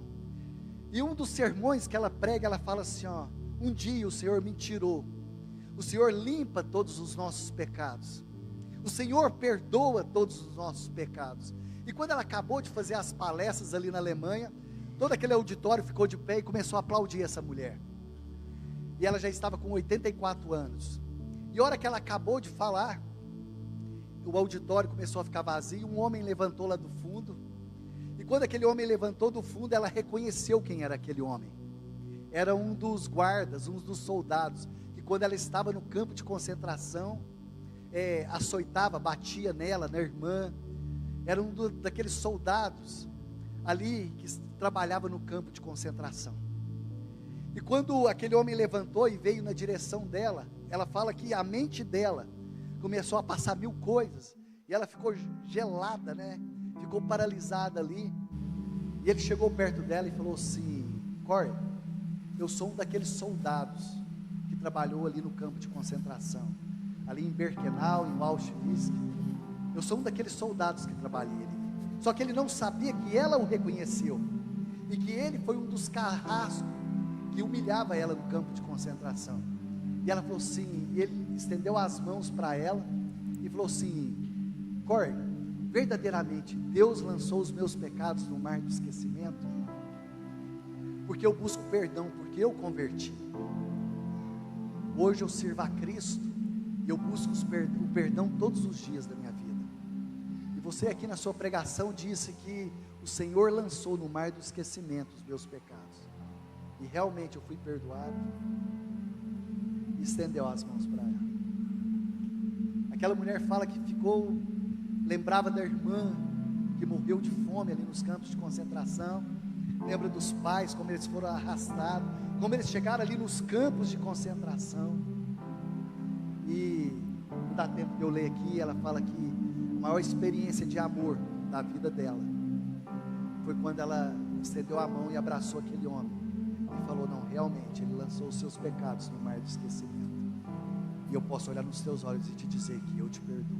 E um dos sermões que ela prega, ela fala assim, ó, um dia o Senhor me tirou. O Senhor limpa todos os nossos pecados. O Senhor perdoa todos os nossos pecados. E quando ela acabou de fazer as palestras ali na Alemanha, todo aquele auditório ficou de pé e começou a aplaudir essa mulher. E ela já estava com 84 anos. E a hora que ela acabou de falar, o auditório começou a ficar vazio. Um homem levantou lá do fundo. E quando aquele homem levantou do fundo, ela reconheceu quem era aquele homem. Era um dos guardas, um dos soldados, que quando ela estava no campo de concentração, açoitava, batia nela, na irmã. Era um daqueles soldados ali que trabalhava no campo de concentração. E quando aquele homem levantou e veio na direção dela, ela fala que a mente dela começou a passar mil coisas, e ela ficou gelada, né? Ficou paralisada ali. E ele chegou perto dela e falou assim, Corrie, eu sou um daqueles soldados que trabalhou ali no campo de concentração, ali em Birkenau, em Auschwitz. Eu sou um daqueles soldados que trabalhei ali. Só que ele não sabia que ela o reconheceu, e que ele foi um dos carrascos que humilhava ela no campo de concentração. E ela falou assim, ele estendeu as mãos para ela e falou assim, Corrie, verdadeiramente Deus lançou os meus pecados no mar do esquecimento, porque eu busco perdão, porque eu converti. Hoje eu sirvo a Cristo e eu busco o perdão todos os dias da minha vida. E você aqui na sua pregação disse que o Senhor lançou no mar do esquecimento os meus pecados, e realmente eu fui perdoado. E estendeu as mãos para ela. Aquela mulher fala que lembrava da irmã que morreu de fome ali nos campos de concentração, lembra dos pais, como eles foram arrastados, como eles chegaram ali nos campos de concentração. E não dá tempo de eu ler aqui, ela fala que a maior experiência de amor da vida dela foi quando ela estendeu a mão e abraçou aquele homem e falou, não, realmente ele lançou os seus pecados no mar do esquecimento, e eu posso olhar nos teus olhos e te dizer que eu te perdoo,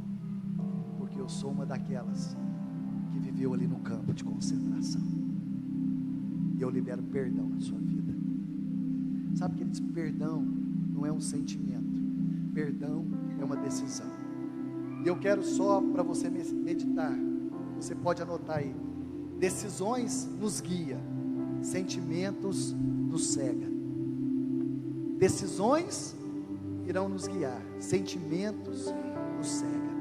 porque eu sou uma daquelas que viveu ali no campo de concentração, e eu libero perdão na sua vida. Sabe, queridos, perdão não é um sentimento, perdão é uma decisão. E eu quero só para você meditar, você pode anotar aí, decisões nos guia, Sentimentos nos cega. Decisões irão nos guiar. Sentimentos nos cega.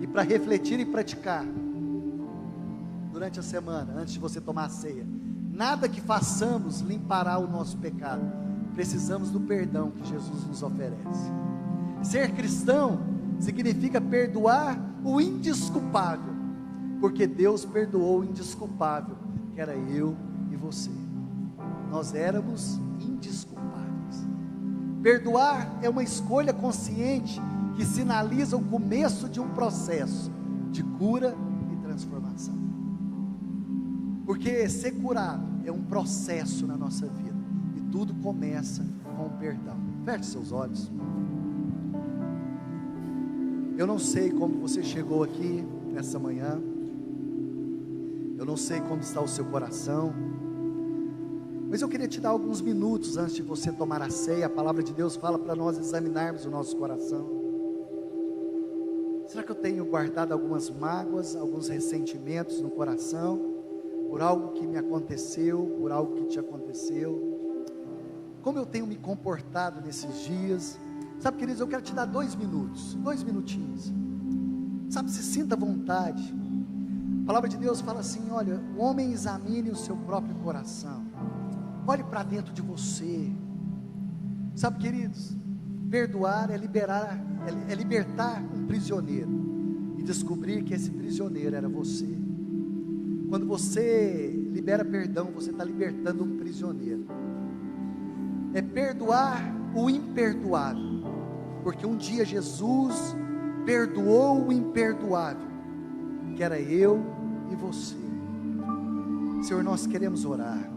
E para refletir e praticar durante a semana, antes de você tomar a ceia, nada que façamos limpará o nosso pecado. Precisamos do perdão que Jesus nos oferece. Ser cristão significa perdoar o indesculpável, porque Deus perdoou o indesculpável, que era eu e você. Nós éramos indesculpáveis. Perdoar é uma escolha consciente que sinaliza o começo de um processo de cura e transformação. Porque ser curado é um processo na nossa vida, e tudo começa com o perdão. Feche seus olhos. Eu não sei como você chegou aqui nessa manhã, eu não sei como está o seu coração, mas eu queria te dar alguns minutos antes de você tomar a ceia. A palavra de Deus fala para nós examinarmos o nosso coração. Será que eu tenho guardado algumas mágoas, alguns ressentimentos no coração, por algo que me aconteceu, por algo que te aconteceu? Como eu tenho me comportado nesses dias? Sabe, queridos, eu quero te dar 2 minutos, 2 minutinhos. Sabe, se sinta à vontade. A palavra de Deus fala assim: olha, o homem examine o seu próprio coração. Olhe para dentro de você. Sabe, queridos, perdoar é libertar um prisioneiro e descobrir que esse prisioneiro era você. Quando você libera perdão, você está libertando um prisioneiro. É perdoar o imperdoável, porque um dia Jesus perdoou o imperdoável, que era eu e você. Senhor, nós queremos orar.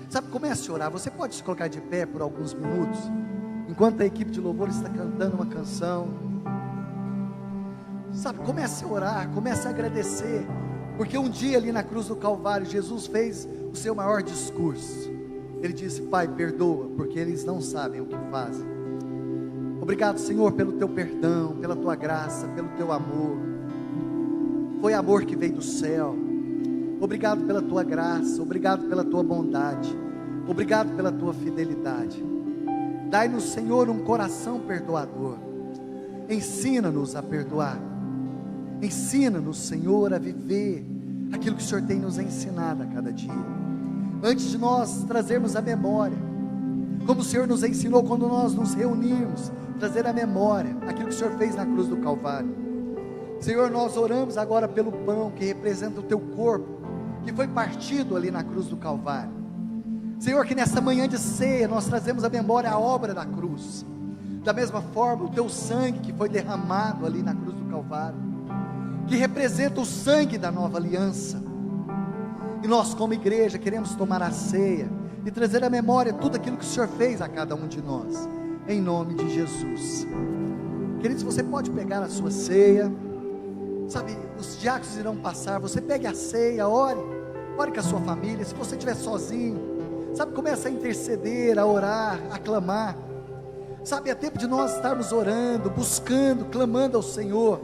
Sabe, comece a orar. Você pode se colocar de pé por alguns minutos, enquanto a equipe de louvor está cantando uma canção. Sabe, comece a orar, comece a agradecer, porque um dia ali na cruz do Calvário, Jesus fez o seu maior discurso. Ele disse: Pai, perdoa, porque eles não sabem o que fazem. Obrigado, Senhor, pelo teu perdão, pela tua graça, pelo teu amor. Foi amor que veio do céu. Obrigado pela tua graça, obrigado pela tua bondade, obrigado pela tua fidelidade. Dai-nos, Senhor, um coração perdoador. Ensina-nos a perdoar. Ensina-nos, Senhor, a viver aquilo que o Senhor tem nos ensinado a cada dia. Antes de nós trazermos a memória, como o Senhor nos ensinou quando nós nos reunirmos, trazer a memória aquilo que o Senhor fez na cruz do Calvário. Senhor, nós oramos agora pelo pão que representa o teu corpo, que foi partido ali na cruz do Calvário. Senhor, que nessa manhã de ceia nós trazemos a memória a obra da cruz. Da mesma forma, o teu sangue que foi derramado ali na cruz do Calvário, que representa o sangue da nova aliança. E nós, como igreja, queremos tomar a ceia e trazer à memória tudo aquilo que o Senhor fez a cada um de nós, em nome de Jesus. Queridos, você pode pegar a sua ceia. Sabe, os diáconos irão passar. Você pegue a ceia, ore com a sua família. Se você estiver sozinho, sabe, começa a interceder, a orar, a clamar. Sabe, é tempo de nós estarmos orando, buscando, clamando ao Senhor.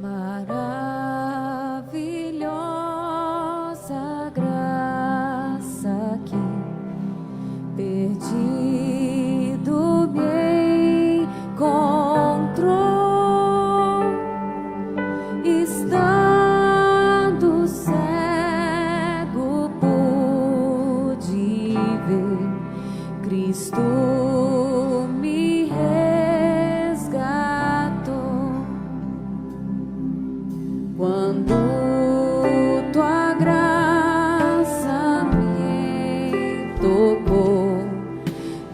Maravilhosa graça que perdido me encontrou. Estando cego pude ver, Cristo me resgatou. Quando tua graça me tocou,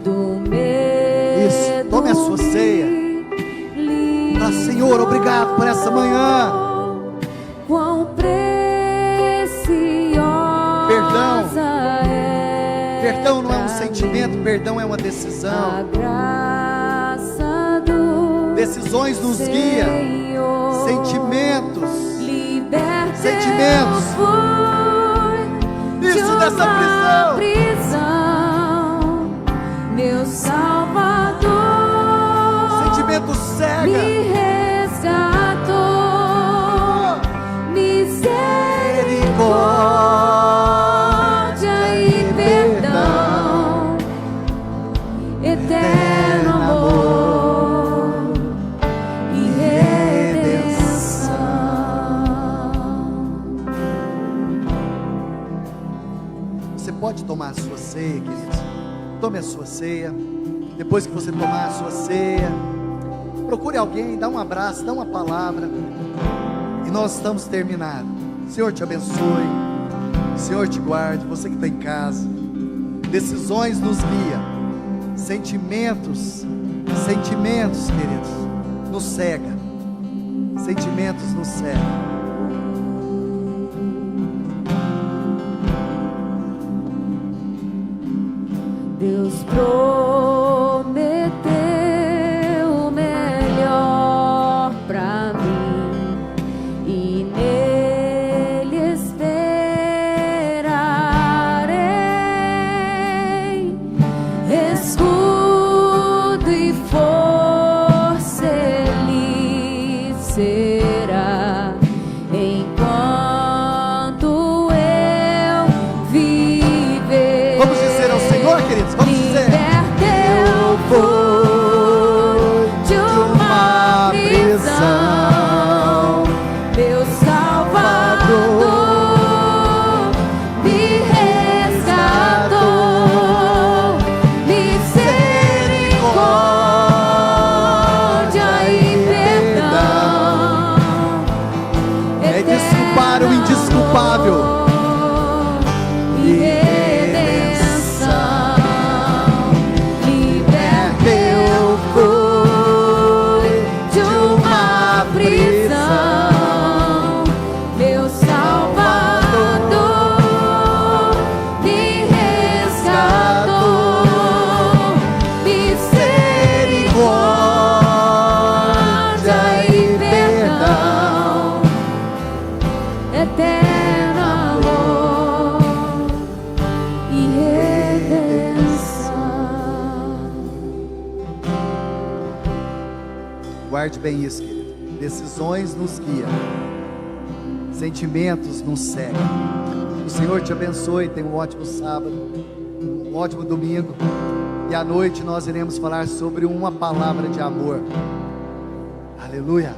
do medo. Isso, tome a sua ceia. Ah, Senhor, obrigado por essa manhã. Quão preciosa Perdão não é um sentimento, perdão é uma decisão. A graça do Decisões nos guiam. Senhor. Sentimentos. Sentimentos. Isso dessa prisão, meu Salvador. Sentimento cega. Me resgatou. Misericórdia. pode tomar a sua ceia, queridos. Tome a sua ceia. Depois que você tomar a sua ceia, procure alguém, dá um abraço, dá uma palavra. E nós estamos terminados. Senhor te abençoe, Senhor te guarde. Você que está em casa, decisões nos guia, sentimentos, queridos, nos cega. Sentimentos nos cega. Deus prometeu o melhor pra mim e nele esperarei. Escudo e força Ele será enquanto eu viver. Vamos dizer ao Senhor, queridos, vamos dizer. Eu fui de uma prisão, meu Salvador me resgatou, misericórdia e perdão. É desculpar o indesculpável. E redenção. Liberta eu fui de uma prisão, meu Salvador me resgatou, misericórdia e perdão, eterno amor e redenção. Guarde bem isso, querido. Decisões nos guiam, sentimentos nos cegam. O Senhor te abençoe. Tenha um ótimo sábado, um ótimo domingo. E à noite nós iremos falar sobre uma palavra de amor. Aleluia.